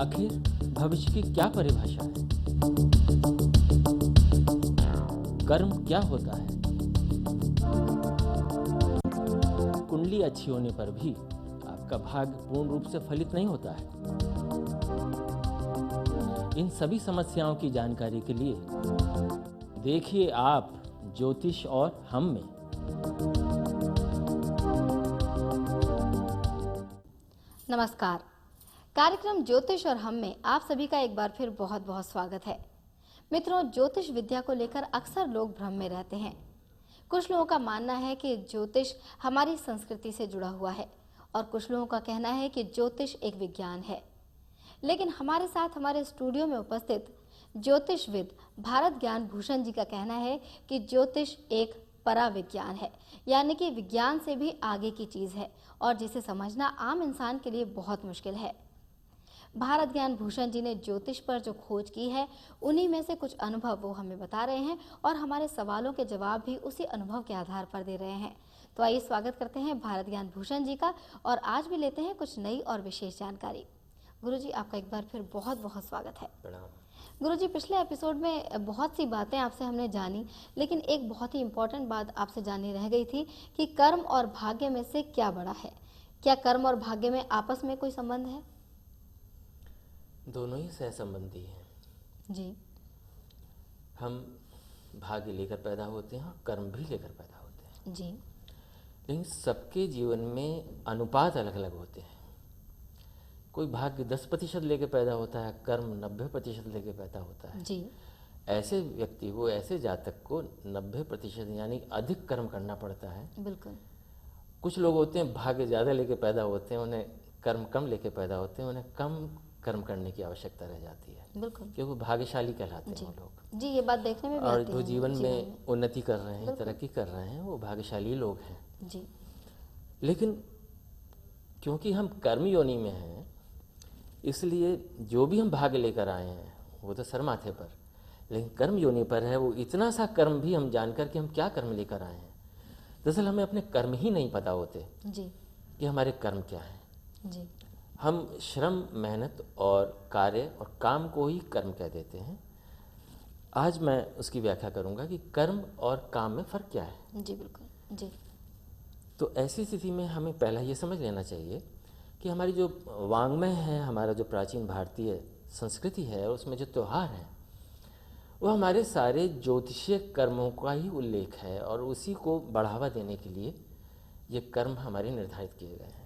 आखिर भविष्य की क्या परिभाषा है? कर्म क्या होता है? कुंडली अच्छी होने पर भी आपका भाग्य पूर्ण रूप से फलित नहीं होता है। इन सभी समस्याओं की जानकारी के लिए देखिए आप ज्योतिष और हम में। नमस्कार। कार्यक्रम ज्योतिष और हम में आप सभी का एक बार फिर बहुत बहुत स्वागत है। मित्रों, ज्योतिष विद्या को लेकर अक्सर लोग भ्रम में रहते हैं। कुछ लोगों का मानना है कि ज्योतिष हमारी संस्कृति से जुड़ा हुआ है और कुछ लोगों का कहना है कि ज्योतिष एक विज्ञान है। लेकिन हमारे साथ हमारे स्टूडियो में उपस्थित ज्योतिषविद भारत ज्ञान भूषण जी का कहना है कि ज्योतिष एक पराविज्ञान है, यानी कि विज्ञान से भी आगे की चीज़ है और जिसे समझना आम इंसान के लिए बहुत मुश्किल है। भारत ज्ञान भूषण जी ने ज्योतिष पर जो खोज की है, उन्हीं में से कुछ अनुभव वो हमें बता रहे हैं और हमारे सवालों के जवाब भी उसी अनुभव के आधार पर दे रहे हैं। तो आइए स्वागत करते हैं भारत ज्ञान भूषण जी का और आज भी लेते हैं कुछ नई और विशेष जानकारी। गुरुजी, आपका एक बार फिर बहुत बहुत स्वागत है। गुरुजी, पिछले एपिसोड में बहुत सी बातें आपसे हमने जानी, लेकिन एक बहुत ही इम्पोर्टेंट बात आपसे जानी रह गई थी कि कर्म और भाग्य में से क्या बड़ा है। क्या कर्म और भाग्य में आपस में कोई संबंध है? दोनों ही सहसंबंधी हैं जी। हम भाग्य लेकर पैदा होते हैं, कर्म भी लेकर पैदा होते हैं जी। लेकिन सबके जीवन में अनुपात अलग अलग होते हैं। कोई भाग्य 10% लेके पैदा होता है, कर्म 90% लेके पैदा होता है। जी। ऐसे व्यक्ति को, ऐसे जातक को 90% यानी अधिक कर्म करना पड़ता है। बिल्कुल। कुछ लोग होते हैं भाग्य ज़्यादा लेके पैदा होते हैं, उन्हें कर्म कम लेके पैदा होते हैं, उन्हें कम कर्म करने की आवश्यकता रह जाती है। बिल्कुल। क्योंकि भाग्यशाली कहलाते हैं वो लोग। जी, ये बात देखने में भी और आती जो है जीवन में उन्नति कर रहे हैं, तरक्की कर रहे हैं, वो भाग्यशाली लोग हैं। जी। लेकिन क्योंकि हम कर्म योनि में हैं, इसलिए जो भी हम भाग्य लेकर आए हैं वो तो सर माथे पर, लेकिन कर्म योनि पर है वो इतना सा कर्म भी हम जानकर कि हम क्या कर्म लेकर आए हैं। दरअसल हमें अपने कर्म ही नहीं पता होते जी। कि हमारे कर्म क्या हैं। जी। हम श्रम, मेहनत और कार्य और काम को ही कर्म कह देते हैं। आज मैं उसकी व्याख्या करूंगा कि कर्म और काम में फ़र्क क्या है। जी बिल्कुल। जी। तो ऐसी स्थिति में हमें पहला ये समझ लेना चाहिए कि हमारी जो वाङ्मय है, हमारा जो प्राचीन भारतीय संस्कृति है, उसमें जो त्यौहार हैं वो हमारे सारे ज्योतिषीय कर्मों का ही उल्लेख है और उसी को बढ़ावा देने के लिए ये कर्म हमारे निर्धारित किए गए हैं,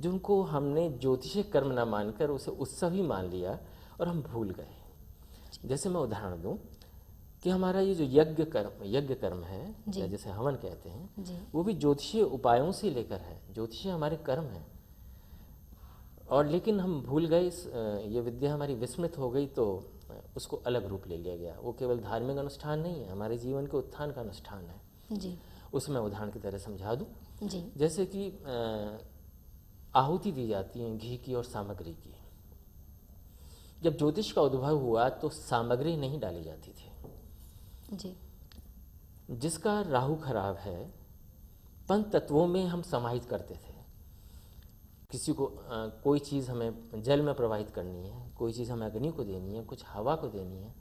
जिनको हमने ज्योतिषीय कर्म ना मानकर उसे उत्सव ही मान लिया और हम भूल गए। जैसे मैं उदाहरण दूं कि हमारा ये जो यज्ञ कर्म है, या जैसे हवन कहते हैं, वो भी ज्योतिषीय उपायों से लेकर है। ज्योतिषीय हमारे कर्म हैं और लेकिन हम भूल गए, ये विद्या हमारी विस्मृत हो गई तो उसको अलग रूप ले लिया गया। वो केवल धार्मिक अनुष्ठान नहीं है, हमारे जीवन के उत्थान का अनुष्ठान है। जी। उसमें उदाहरण की तरह समझा दूं। जी। जैसे कि आहुति दी जाती है घी की और सामग्री की। जब ज्योतिष का उद्भव हुआ तो सामग्री नहीं डाली जाती थी। जी। जिसका राहु खराब है, पंच तत्वों में हम समाहित करते थे। किसी को कोई चीज़ हमें जल में प्रवाहित करनी है, कोई चीज़ हमें अग्नि को देनी है, कुछ हवा को देनी है,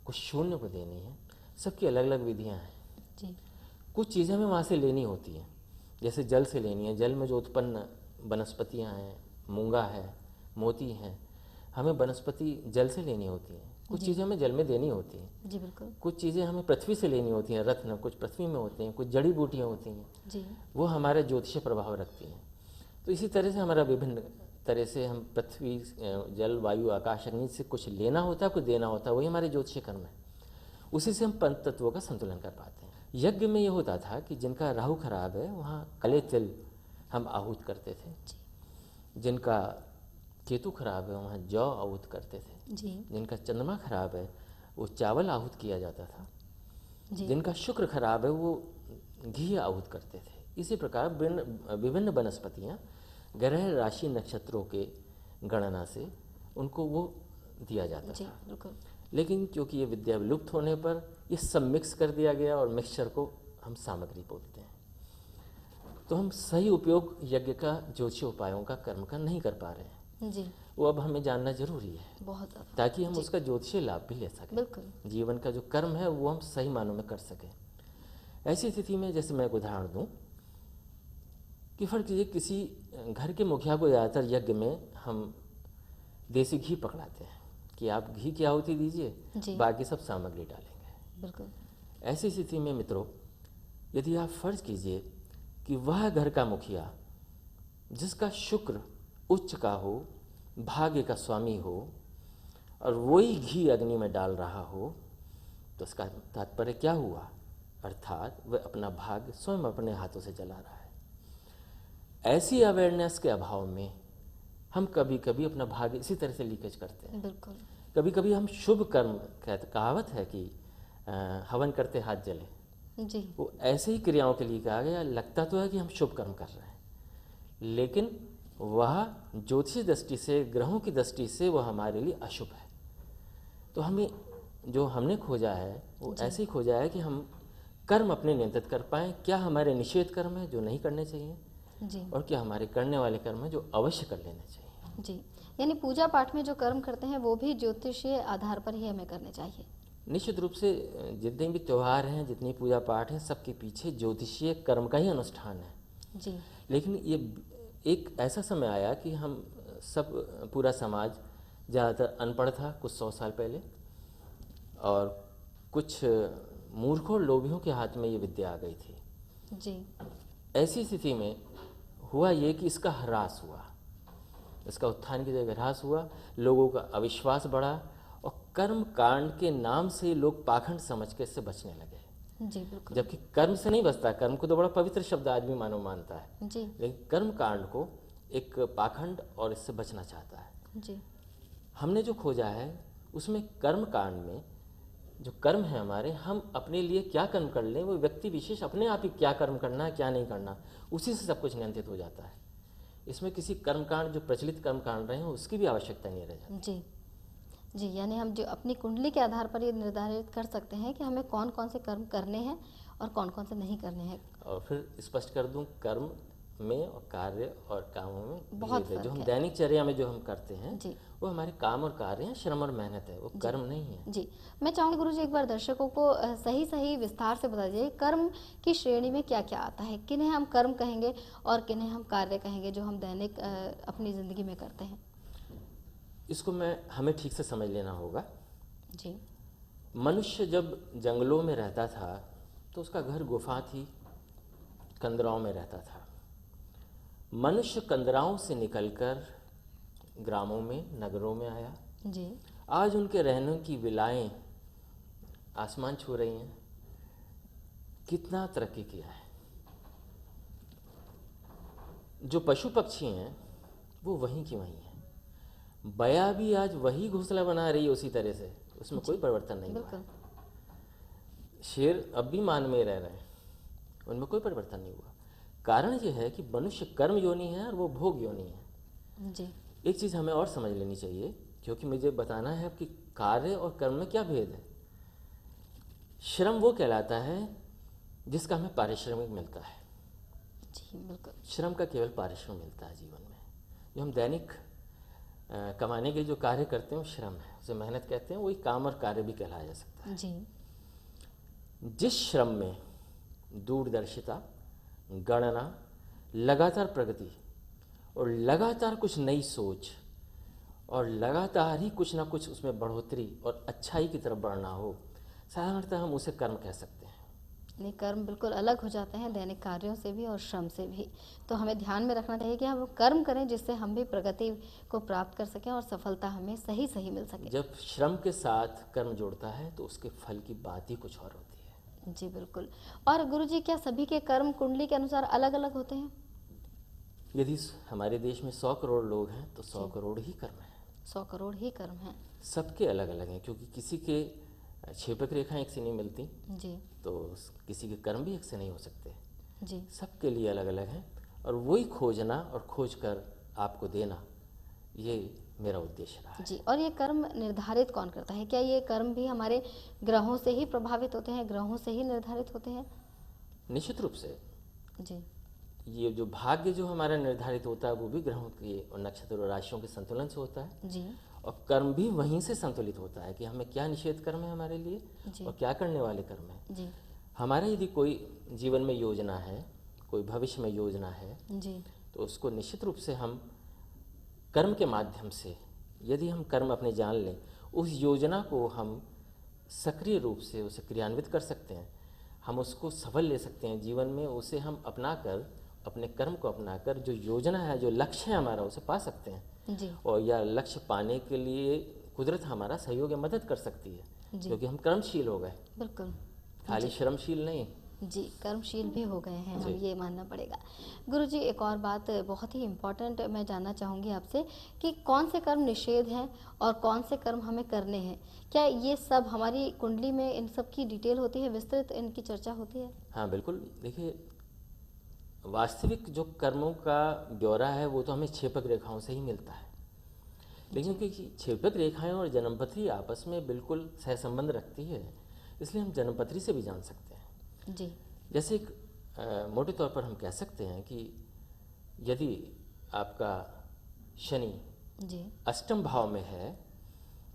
कुछ शून्य को देनी है। सबकी अलग अलग विधियां हैं। जी। कुछ चीज़ें हमें वहाँ से लेनी होती हैं, जैसे जल से लेनी है। जल में जो उत्पन्न वनस्पतियाँ हैं, मूंगा है, मोती हैं, हमें वनस्पति जल से लेनी होती हैं। कुछ चीज़ें हमें जल में देनी होती हैं। जी बिल्कुल। कुछ चीज़ें हमें पृथ्वी से लेनी होती हैं, रत्न कुछ पृथ्वी में होते हैं, कुछ जड़ी बूटियाँ होती हैं। जी। वो हमारा ज्योतिषीय प्रभाव रखती हैं। तो इसी तरह से हमारा विभिन्न तरह से हम पृथ्वी, जल, वायु, आकाश, अग्नि से कुछ लेना होता है, कुछ देना होता है। वही हमारे ज्योतिषीय कर्म है। उसी से हम पंच तत्वों का संतुलन कर पाते हैं। यज्ञ में ये होता था कि जिनका राहु खराब है वहाँ काले तिल हम आहूत करते थे। जिनका केतु खराब है वहाँ जौ आहूत करते थे। जी। जिनका चंद्रमा खराब है वो चावल आहूत किया जाता था। जी। जिनका शुक्र खराब है वो घी आहूत करते थे। इसी प्रकार विभिन्न वनस्पतियाँ ग्रह, राशि, नक्षत्रों के गणना से उनको वो दिया जाता जी था। बिल्कुल। लेकिन क्योंकि ये विद्या विलुप्त होने पर ये सब मिक्स कर दिया गया और मिक्सचर को हम सामग्री बोलते हैं। तो हम सही उपयोग यज्ञ का, ज्योतिषीय उपायों का, कर्म का नहीं कर पा रहे हैं। जी, वो अब हमें जानना जरूरी है, बहुत ज़्यादा। ताकि हम उसका ज्योतिषीय लाभ भी ले सकें। बिल्कुल। जीवन का जो कर्म है वो हम सही मानों में कर सकें। ऐसी स्थिति में जैसे मैं एक उदाहरण दूं कि फर्क कीजिए, किसी घर के मुखिया को ज़्यादातर यज्ञ में हम देसी घी पकड़ाते हैं कि आप घी की आहुति दीजिए, जी, बाकी सब सामग्री डालेंगे। बिल्कुल। ऐसी स्थिति में मित्रों, यदि आप फर्ज कीजिए कि वह घर का मुखिया जिसका शुक्र उच्च का हो, भाग्य का स्वामी हो, और वही घी अग्नि में डाल रहा हो, तो इसका तात्पर्य क्या हुआ? अर्थात वह अपना भाग्य स्वयं अपने हाथों से जला रहा है। ऐसी अवेयरनेस के अभाव में हम कभी कभी अपना भाग्य इसी तरह से लीकेज करते हैं। बिल्कुल। कभी कभी हम शुभ कर्म, कहावत है कि हवन करते हाथ जले, जी, वो ऐसे ही क्रियाओं के लिए कहा गया। लगता तो है कि हम शुभ कर्म कर रहे हैं, लेकिन वह ज्योतिषीय दृष्टि से, ग्रहों की दृष्टि से वह हमारे लिए अशुभ है। तो हमें जो हमने खोजा है वो ऐसे ही खोजा है कि हम कर्म अपने नियंत्रित कर पाएँ। क्या हमारे निषेध कर्म है जो नहीं करने चाहिए, जी, और क्या हमारे करने वाले कर्म है जो अवश्य कर लेने चाहिए। जी। यानी पूजा पाठ में जो कर्म करते हैं वो भी ज्योतिषीय आधार पर ही हमें करने चाहिए। निश्चित रूप से जितने भी त्यौहार हैं, जितनी पूजा पाठ हैं, सबके पीछे ज्योतिषीय कर्म का ही अनुष्ठान है। जी, लेकिन ये एक ऐसा समय आया कि हम सब, पूरा समाज ज़्यादातर अनपढ़ था कुछ 100 साल पहले, और कुछ मूर्खों लोभियों के हाथ में ये विद्या आ गई थी। जी, ऐसी स्थिति में हुआ ये कि इसका ह्रास हुआ, इसका उत्थान की जगह ह्रास हुआ, लोगों का अविश्वास बढ़ा, और कर्म कांड के नाम से लोग पाखंड समझ के इससे बचने लगे। जी, बिल्कुल। जबकि कर्म से नहीं बचता, कर्म को तो बड़ा पवित्र शब्द आदमी मानव मानता है, जी, लेकिन कर्म कांड को एक पाखंड और इससे बचना चाहता है। जी, हमने जो खोजा है उसमें कर्म कांड में जो कर्म है हमारे, हम अपने लिए क्या कर्म कर लें, वो व्यक्ति विशेष अपने आप ही क्या कर्म करना है क्या नहीं करना, उसी से सब कुछ नियंत्रित हो जाता है। इसमें किसी कर्मकांड, जो प्रचलित कर्मकांड रहे हैं, उसकी भी आवश्यकता नहीं रह जाती। जी, जी। यानी हम जो अपनी कुंडली के आधार पर ये निर्धारित कर सकते हैं कि हमें कौन कौन से कर्म करने हैं और कौन कौन से नहीं करने हैं। और फिर स्पष्ट कर दूं, कर्म में और कार्य और कामों में बहुत भेद है। जो फर्क हम है। दैनिक चर्या में जो हम करते हैं, जी, वो हमारे काम और कार्य हैं, श्रम और मेहनत है, वो कर्म नहीं है। जी। मैं चाहूँगी गुरुजी एक बार दर्शकों को सही सही विस्तार से बता दीजिए कर्म की श्रेणी में क्या क्या आता है, किन्हें हम कर्म कहेंगे और किन्हें हम कार्य कहेंगे जो हम दैनिक अपनी ज़िंदगी में करते हैं। इसको हमें ठीक से समझ लेना होगा। जी, मनुष्य जब जंगलों में रहता था तो उसका घर गुफा थी, कंदराओं में रहता था। मनुष्य कंदराओं से निकलकर ग्रामों में, नगरों में आया। जी, आज उनके रहने की विलाएं आसमान छू रही हैं। कितना तरक्की किया है। जो पशु पक्षी हैं वो वहीं की वहीं हैं। बया भी आज वही घोंसला बना रही है उसी तरह से, उसमें कोई परिवर्तन नहीं हुआ है। बिल्कुल। शेर अब भी मान में रह रहे हैं, उनमें कोई परिवर्तन नहीं हुआ। कारण ये है कि मनुष्य कर्म योनि है और वो भोग योनि है। जी, एक चीज़ हमें और समझ लेनी चाहिए, क्योंकि मुझे बताना है कि कार्य और कर्म में क्या भेद है। श्रम वो कहलाता है जिसका हमें पारिश्रमिक मिलता है। जी, बिल्कुल। श्रम का केवल पारिश्रमिक मिलता है जीवन में। जो हम दैनिक कमाने के लिए जो कार्य करते हैं वो श्रम है, उसे मेहनत कहते हैं। वही काम और कार्य भी कहलाया जा सकता जी, है। जिस श्रम में दूरदर्शिता, गणना, लगातार प्रगति और लगातार कुछ नई सोच और लगातार ही कुछ ना कुछ उसमें बढ़ोतरी और अच्छाई की तरफ बढ़ना हो, साधारणतः हम उसे कर्म कह सकते हैं। नहीं, कर्म बिल्कुल अलग हो जाते हैं दैनिक कार्यों से भी और श्रम से भी। तो हमें ध्यान में रखना चाहिए कि हम कर्म करें जिससे हम भी प्रगति को प्राप्त कर सकें और सफलता हमें सही सही मिल सके। जब श्रम के साथ कर्म जोड़ता है तो उसके फल की बात ही कुछ और होती है। जी, बिल्कुल। और गुरुजी, क्या सभी के कर्म कुंडली के अनुसार अलग अलग होते हैं? यदि हमारे देश में 100 करोड़ लोग हैं तो 100 करोड़ ही कर्म है। 100 करोड़ ही कर्म हैं। सबके अलग अलग हैं, क्योंकि किसी के क्षेपक रेखाएं एक से नहीं मिलती, जी, तो किसी के कर्म भी एक से नहीं हो सकते। जी, सबके लिए अलग अलग हैं, और वही खोजना और खोज कर आपको देना, ये मेरा उद्देश्य रहा है। जी। और ये कर्म निर्धारित कौन करता है? क्या ये कर्म भी हमारे ग्रहों से ही प्रभावित होते हैं, ग्रहों से ही निर्धारित होते हैं? निश्चित रूप से जी, ये जो भाग्य जो हमारा निर्धारित होता है वो भी ग्रहों के और नक्षत्र और राशियों के संतुलन से होता है। जी और कर्म भी वहीं से संतुलित होता है कि हमें क्या निषेध कर्म है हमारे लिए जी और क्या करने वाले कर्म है। जी हमारा यदि कोई जीवन में योजना है, कोई भविष्य में योजना है, जी तो उसको निश्चित रूप से हम कर्म के माध्यम से, यदि हम कर्म अपने जान लें, उस योजना को हम सक्रिय रूप से उसे क्रियान्वित कर सकते हैं, हम उसको सफल ले सकते हैं जीवन में। उसे हम अपनाकर, अपने कर्म को अपनाकर जो योजना है, जो लक्ष्य है हमारा, उसे पा सकते हैं। जी और यह लक्ष्य पाने के लिए कुदरत हमारा सहयोग या मदद कर सकती है, जी क्योंकि हम कर्मशील हो गए, बिल्कुल खाली श्रमशील नहीं। जी, कर्मशील भी हो गए हैं हम, जी। ये मानना पड़ेगा। गुरुजी, एक और बात बहुत ही इम्पोर्टेंट मैं जानना चाहूँगी आपसे कि कौन से कर्म निषेध हैं और कौन से कर्म हमें करने हैं? क्या ये सब हमारी कुंडली में इन सब की डिटेल होती है, विस्तृत इनकी चर्चा होती है? हाँ बिल्कुल, देखिए वास्तविक जो कर्मों का ब्यौरा है वो तो हमें छेपक रेखाओं से ही मिलता है, लेकिन क्योंकि छेपक रेखाएं और जन्मपत्री आपस में बिल्कुल सहसंबंध रखती है, इसलिए हम जन्मपत्री से भी जान सकते हैं। जी जैसे एक मोटे तौर पर हम कह सकते हैं कि यदि आपका शनि जी अष्टम भाव में है,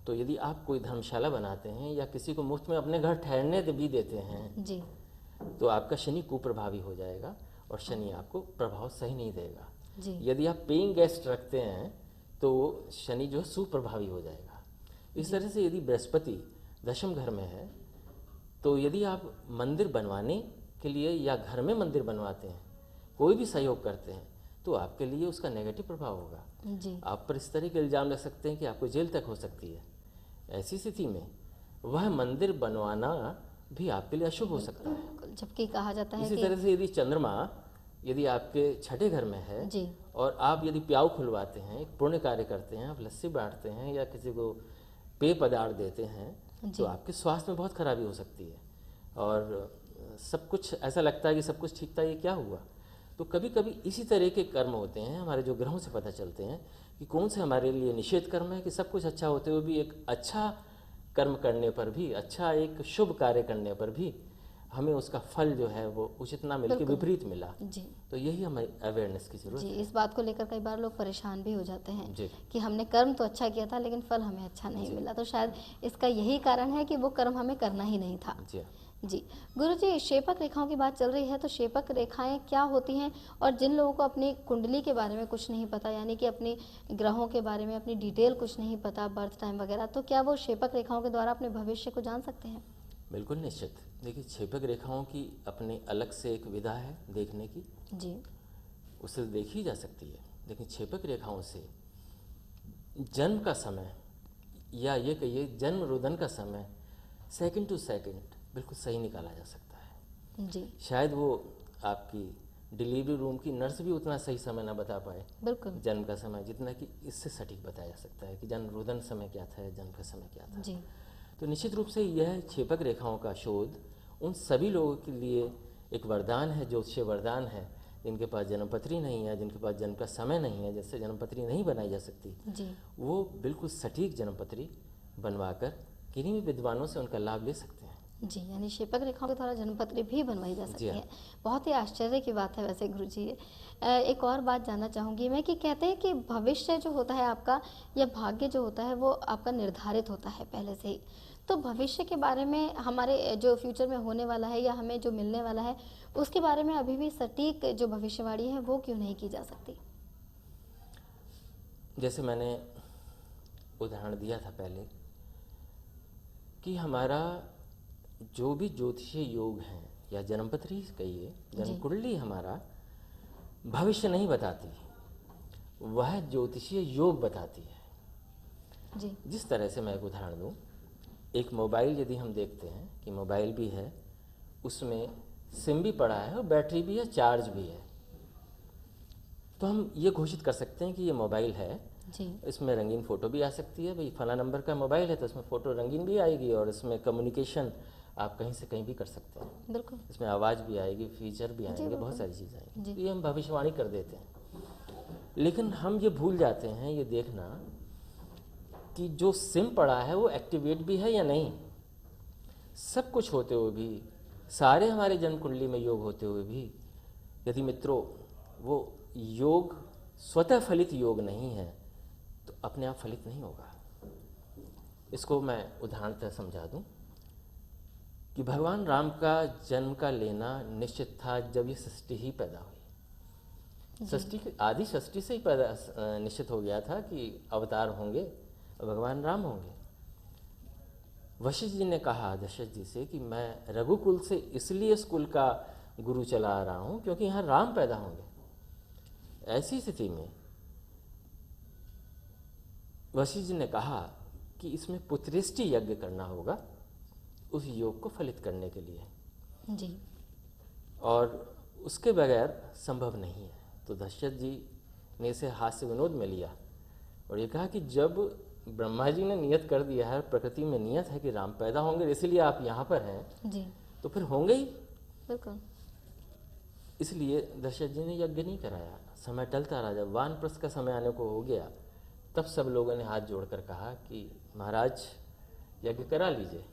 तो यदि आप कोई धर्मशाला बनाते हैं या किसी को मुफ्त में अपने घर ठहरने भी देते हैं, जी तो आपका शनि कुप्रभावी हो जाएगा और शनि आपको प्रभाव सही नहीं देगा। जी यदि आप पेइंग गेस्ट रखते हैं तो शनि जो है सुप्रभावी हो जाएगा। इस तरह से यदि बृहस्पति दशम घर में है, तो यदि आप मंदिर बनवाने के लिए या घर में मंदिर बनवाते हैं, कोई भी सहयोग करते हैं, तो आपके लिए उसका नेगेटिव प्रभाव होगा। जी आप पर इस तरह के इल्ज़ाम लग सकते हैं कि आपको जेल तक हो सकती है। ऐसी स्थिति में वह मंदिर बनवाना भी आपके लिए अशुभ हो सकता है। बिल्कुल, जबकि कहा जाता है इसी कि तरह से यदि चंद्रमा यदि आपके छठे घर में है जी और आप यदि प्याऊ खुलवाते हैं, एक पुण्य कार्य करते हैं, आप लस्सी बांटते हैं या किसी को पेय पदार्थ देते हैं, जी तो आपके स्वास्थ्य में बहुत खराबी हो सकती है और सब कुछ ऐसा लगता है कि सब कुछ ठीक था, ये क्या हुआ। तो कभी कभी इसी तरह के कर्म होते हैं, हमारे जो ग्रहों से पता चलते हैं कि कौन से हमारे लिए निषेध कर्म है, कि सब कुछ अच्छा होते हुए भी एक अच्छा कर्म करने पर भी, अच्छा एक शुभ कार्य करने पर भी हमें उसका फल जो है वो उचित ना मिलके बिल्कुल। विपरीत मिला। जी तो यही हमें अवेयरनेस की जरूरत जी, है। इस बात को लेकर कई बार लोग परेशान भी हो जाते हैं जी कि हमने कर्म तो अच्छा किया था लेकिन फल हमें अच्छा नहीं मिला, तो शायद इसका यही कारण है कि वो कर्म हमें करना ही नहीं था। जी जी गुरुजी, शेपक रेखाओं की बात चल रही है, तो शेपक रेखाएं क्या होती हैं? और जिन लोगों को अपनी कुंडली के बारे में कुछ नहीं पता, यानी कि अपनी ग्रहों के बारे में अपनी डिटेल कुछ नहीं पता, बर्थ टाइम वगैरह, तो क्या वो शेपक रेखाओं के द्वारा अपने भविष्य को जान सकते हैं? बिल्कुल निश्चित। देखिए छेपक रेखाओं की अपने अलग से एक विधा है देखने की, जी उससे देखी जा सकती है। लेकिन छेपक रेखाओं से जन्म का समय या ये कहिए जन्म रुदन का समय सेकंड टू सेकंड बिल्कुल सही निकाला जा सकता है। जी शायद वो आपकी डिलीवरी रूम की नर्स भी उतना सही समय ना बता पाए बिल्कुल जन्म का समय, जितना कि इससे सटीक बताया जा सकता है कि जन्म रुदन समय क्या था, जन्म का समय क्या था। जी तो निश्चित रूप से यह छेपक रेखाओं का शोध उन सभी लोगों के लिए एक वरदान है, ज्योतिषीय वरदान है, जिनके पास जन्मपत्री नहीं है, जिनके पास जन्म का समय नहीं है, जिससे जन्मपत्री नहीं बनाई जा सकती, जी वो बिल्कुल सटीक जन्मपत्री बनवाकर किन्हीं भी विद्वानों से उनका लाभ ले सकते हैं। जी, यानी शेपक रेखाओं के द्वारा जन्मपत्री भी बनवाई जा सकती जी हाँ। है। बहुत ही आश्चर्य की बात है वैसे गुरुजी। एक और बात जानना चाहूँगी मैं कि कहते हैं कि भविष्य जो होता है आपका या भाग्य जो होता है वो आपका निर्धारित होता है पहले से ही। तो भविष्य के बारे में, हमारे जो फ्यूचर में होने वाला है या हमें जो मिलने वाला है, उसके बारे में अभी भी सटीक जो भविष्यवाणी है वो क्यों नहीं की जा सकती? जैसे मैंने उदाहरण दिया था पहले कि हमारा जो भी ज्योतिषीय योग है या जन्मपत्री कहिए, जन्म कुंडली हमारा भविष्य नहीं बताती, वह ज्योतिषीय योग बताती है। जी जिस तरह से मैं एक उदाहरण दूं, एक मोबाइल यदि हम देखते हैं कि मोबाइल भी है, उसमें सिम भी पड़ा है और बैटरी भी है, चार्ज भी है, तो हम ये घोषित कर सकते हैं कि ये मोबाइल है। जी इसमें रंगीन फ़ोटो भी आ सकती है, भाई फला नंबर का मोबाइल है तो इसमें फ़ोटो रंगीन भी आएगी और इसमें कम्युनिकेशन आप कहीं से कहीं भी कर सकते हैं, बिल्कुल इसमें आवाज़ भी आएगी, फीचर भी आएंगे, बिल्कुल। बहुत सारी चीज़ें आएंगी। जी। तो ये हम भविष्यवाणी कर देते हैं, लेकिन हम ये भूल जाते हैं ये देखना कि जो सिम पड़ा है वो एक्टिवेट भी है या नहीं। सब कुछ होते हुए भी, सारे हमारे जन्म कुंडली में योग होते हुए भी, यदि मित्रों वो योग स्वतः फलित योग नहीं है तो अपने आप फलित नहीं होगा। इसको मैं उदाहरणतः समझा दूं कि भगवान राम का जन्म का लेना निश्चित था जब ये सृष्टि ही पैदा हुई। सृष्टि आदि सृष्टि से ही पैदा निश्चित हो गया था कि अवतार होंगे, भगवान राम होंगे। वशिष्ठ जी ने कहा दशरथ जी से कि मैं रघुकुल से इसलिए इस कुल का गुरु चला आ रहा हूं क्योंकि यहाँ राम पैदा होंगे। ऐसी स्थिति में वशिष्ठ जी ने कहा कि इसमें पुत्रेष्टि यज्ञ करना होगा उस योग को फलित करने के लिए जी, और उसके बगैर संभव नहीं है। तो दशरथ जी ने इसे हास्य विनोद में लिया और ये कहा कि जब ब्रह्मा जी ने नियत कर दिया है, प्रकृति में नियत है कि राम पैदा होंगे, इसलिए आप यहाँ पर हैं जी, तो फिर होंगे ही। बिल्कुल। इसलिए दशरथ जी ने यज्ञ नहीं कराया। समय टलता रहा, जब वानप्रस्थ का समय आने को हो गया तब सब लोगों ने हाथ जोड़कर कहा कि महाराज यज्ञ करा लीजिए।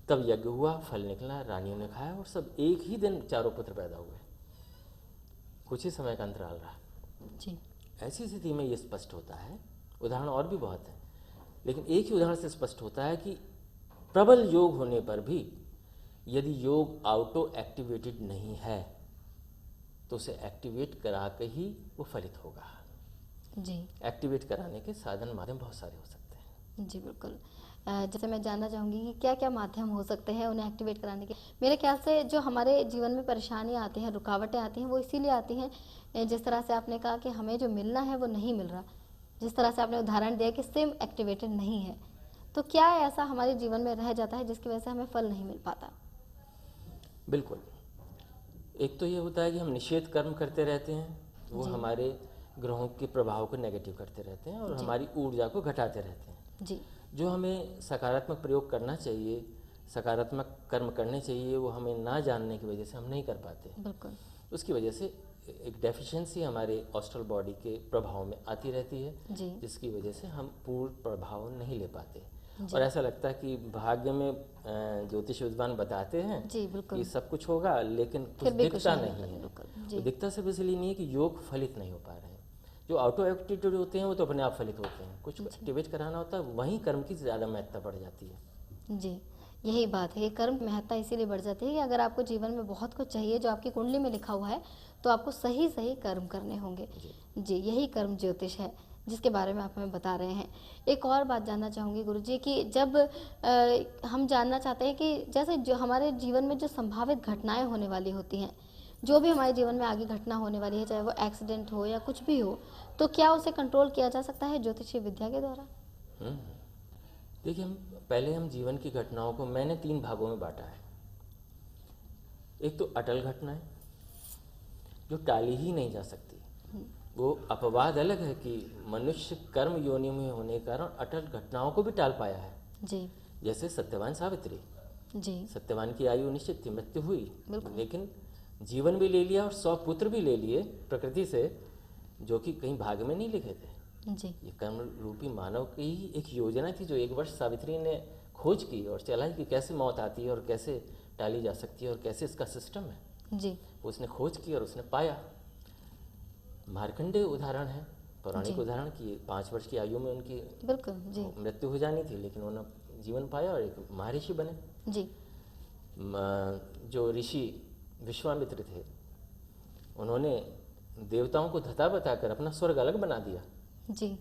तब यज्ञ हुआ, फल निकला, रानियों ने खाया और सब एक ही दिन चारों पुत्र पैदा हुए। कुछ ही समय का अंतराल रहा जी, ऐसी स्थिति में ये स्पष्ट होता है, उदाहरण और भी बहुत हैं, लेकिन एक ही उदाहरण से स्पष्ट होता है कि प्रबल योग होने पर भी यदि योग ऑटो एक्टिवेटेड नहीं है तो उसे एक्टिवेट करा के ही वो फलित होगा। जी, एक्टिवेट कराने के साधन माध्यम बहुत सारे हो सकते हैं। जी, बिल्कुल। जैसे मैं जानना चाहूँगी कि क्या क्या माध्यम हो सकते हैं उन्हें एक्टिवेट कराने के। मेरे ख्याल से जो हमारे जीवन में परेशानियाँ आती हैं, रुकावटें आती हैं, वो इसीलिए आती हैं जिस तरह से आपने कहा कि हमें जो मिलना है वो नहीं मिल रहा, जिस तरह से आपने उदाहरण दिया कि सिम एक्टिवेटेड नहीं है, तो क्या ऐसा हमारे जीवन में रह जाता है जिसकी वजह से हमें फल नहीं मिल पाता? बिल्कुल। एक तो ये होता है कि हम निषेध कर्म करते रहते हैं, वो जी। हमारे ग्रहों के प्रभाव को नेगेटिव करते रहते हैं और जी। हमारी ऊर्जा को घटाते रहते हैं। जी, जो हमें सकारात्मक प्रयोग करना चाहिए, सकारात्मक कर्म करने चाहिए, वो हमें ना जानने की वजह से हम नहीं कर पाते। बिल्कुल। उसकी वजह से एक डेफिशिएंसी हमारे ऑस्ट्रल बॉडी के प्रभाव में आती रहती है, जी, जिसकी वजह से हम पूर्ण प्रभाव नहीं ले पाते। जी। और ऐसा लगता है कि भाग्य में ज्योतिष विद्वान बताते हैं जी, बिल्कुल। कि सब कुछ होगा, लेकिन कुछ फिर भी कुछ दिखता नहीं नहीं होता, है। बिल्कुल। जी, तो दिखता सिर्फ इसलिए नहीं है कि योग फलित नहीं हो पा रहे हैं। जो ऑटो एक्टिवेटेड होते हैं वो तो अपने आप फलित होते हैं, कुछ एक्टिवेट कराना होता है, वहीं कर्म की ज़्यादा महत्ता बढ़ जाती है। जी, यही बात है। ये कर्म की महत्ता इसीलिए बढ़ जाती है कि अगर आपको जीवन में बहुत कुछ चाहिए जो आपकी कुंडली में लिखा हुआ है, तो आपको सही सही कर्म करने होंगे। जी, यही कर्म ज्योतिष है जिसके बारे में आप हमें बता रहे हैं। एक और बात जानना चाहूँगी गुरुजी कि जब हम जानना चाहते हैं कि जैसे जो हमारे जीवन में जो संभावित घटनाएं होने वाली होती हैं, जो भी हमारे जीवन में आगे घटना होने वाली है, चाहे वो एक्सीडेंट हो या कुछ भी हो, तो क्या उसे कंट्रोल किया जा सकता है ज्योतिषीय विद्या के द्वारा? देखिए, हम जीवन की घटनाओं को मैंने 3 भागों में बांटा है। एक तो अटल घटनाएं जो टाली ही नहीं जा सकती। वो अपवाद अलग है कि मनुष्य कर्म योनि में होने के कारण अटल घटनाओं को भी टाल पाया है। जी, जैसे सत्यवान सावित्री। जी, सत्यवान की आयु निश्चित थी, मृत्यु हुई, बिल्कुल। लेकिन जीवन भी ले लिया और 100 पुत्र भी ले लिए प्रकृति से, जो कि कहीं भाग्य में नहीं लिखे थे। जी, ये कर्म रूपी मानव की ही एक योजना थी जो 1 वर्ष सावित्री ने खोज की और चलाई कि कैसे मौत आती है और कैसे टाली जा सकती है और कैसे इसका सिस्टम है। जी, उसने खोज की और उसने पाया। मार्कंडेय उदाहरण है, पौराणिक जी। उदाहरण की 5 वर्ष की आयु में उनकी बिल्कुल। जी, मृत्यु हो जानी थी, लेकिन उन्होंने जीवन पाया और एक महर्षि बने। जी, जो ऋषि विश्वामित्र थे, उन्होंने देवताओं को धता बताकर अपना स्वर्ग अलग बना दिया, जी,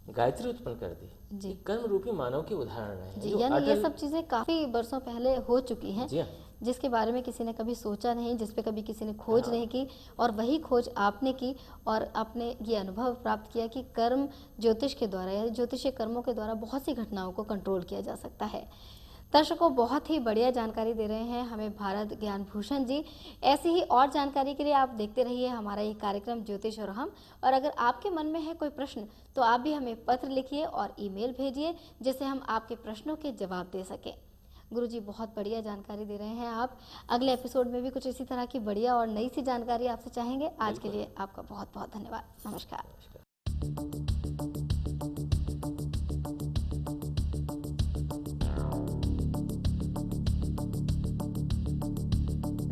गायत्री उत्पन्न कर दी। जी। ये कर्म रूपी मानव के उदाहरण है जी, जो यानी ये अटल। सब चीज़ें काफ़ी वर्षों पहले हो चुकी हैं, जी हाँ, जिसके बारे में किसी ने कभी सोचा नहीं, जिस पे कभी किसी ने खोज हाँ। नहीं की, और वही खोज आपने की और आपने ये अनुभव प्राप्त किया कि कर्म ज्योतिष के द्वारा या ज्योतिषीय कर्मों के द्वारा बहुत सी घटनाओं को कंट्रोल किया जा सकता है। दर्शकों, बहुत ही बढ़िया जानकारी दे रहे हैं हमें भारत ज्ञान भूषण जी। ऐसी ही और जानकारी के लिए आप देखते रहिए हमारा ये कार्यक्रम ज्योतिष और हम। और अगर आपके मन में है कोई प्रश्न तो आप भी हमें पत्र लिखिए और ईमेल भेजिए, जिससे हम आपके प्रश्नों के जवाब दे सकें। गुरुजी, बहुत बढ़िया जानकारी दे रहे हैं आप। अगले एपिसोड में भी कुछ इसी तरह की बढ़िया और नई सी जानकारी आपसे चाहेंगे। आज के लिए आपका बहुत बहुत धन्यवाद। नमस्कार। नमस्कार।